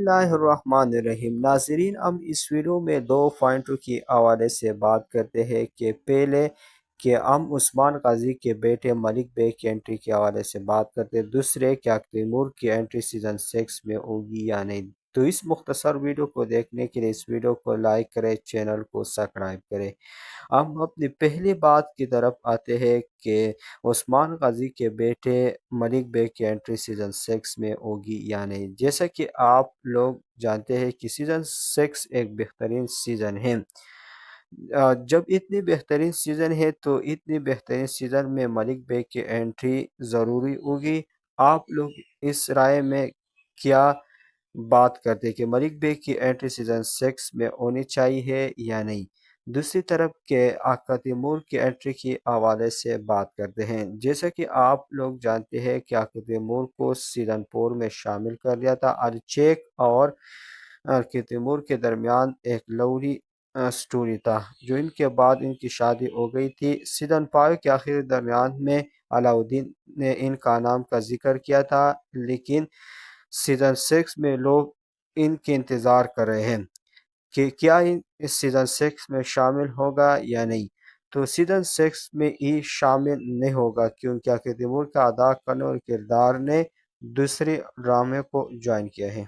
اللہ الرحمن الرحیم۔ ناظرین، ہم اس ویڈیو میں دو پوائنٹوں کی حوالے سے بات کرتے ہیں کہ پہلے کہ ہم عثمان غازی کے بیٹے ملک بیگ کی انٹری کے حوالے سے بات کرتے ہیں، دوسرے کیا تیمور کی انٹری سیزن 6 میں ہوگی یا نہیں۔ تو اس مختصر ویڈیو کو دیکھنے کے لیے اس ویڈیو کو لائک کریں، چینل کو سبسکرائب کریں۔ ہم اپنی پہلی بات کی طرف آتے ہیں کہ عثمان غازی کے بیٹے ملک بیگ کی انٹری سیزن 6 میں ہوگی یا نہیں۔ جیسا کہ آپ لوگ جانتے ہیں کہ سیزن 6 ایک بہترین سیزن ہے۔ جب اتنی بہترین سیزن ہے تو اتنی بہترین سیزن میں ملک بیگ کی انٹری ضروری ہوگی۔ آپ لوگ اس رائے میں کیا بات کرتے کہ ملک بیگ کی انٹری سیزن 6 میں ہونی چاہیے یا نہیں۔ دوسری طرف کے آقا تیمور کی انٹری کی حوالے سے بات کرتے ہیں۔ جیسا کہ آپ لوگ جانتے ہیں کہ آقا تیمور کو سیزن 4 میں شامل کر لیا تھا۔ ارچیک اور آقا تیمور کے درمیان ایک لوری سٹوری تھا، جو ان کے بعد ان کی شادی ہو گئی تھی۔ سیزن 5 کے آخر درمیان میں علاؤدین نے ان کا نام کا ذکر کیا تھا، لیکن سیزن 6 میں لوگ ان کے انتظار کر رہے ہیں کہ کیا اس سیزن 6 میں شامل ہوگا یا نہیں۔ تو سیزن 6 میں ہی شامل نہیں ہوگا، کیونکہ آقا تیمور کا ادا کرنے اور کردار نے دوسرے ڈرامے کو جوائن کیا ہے۔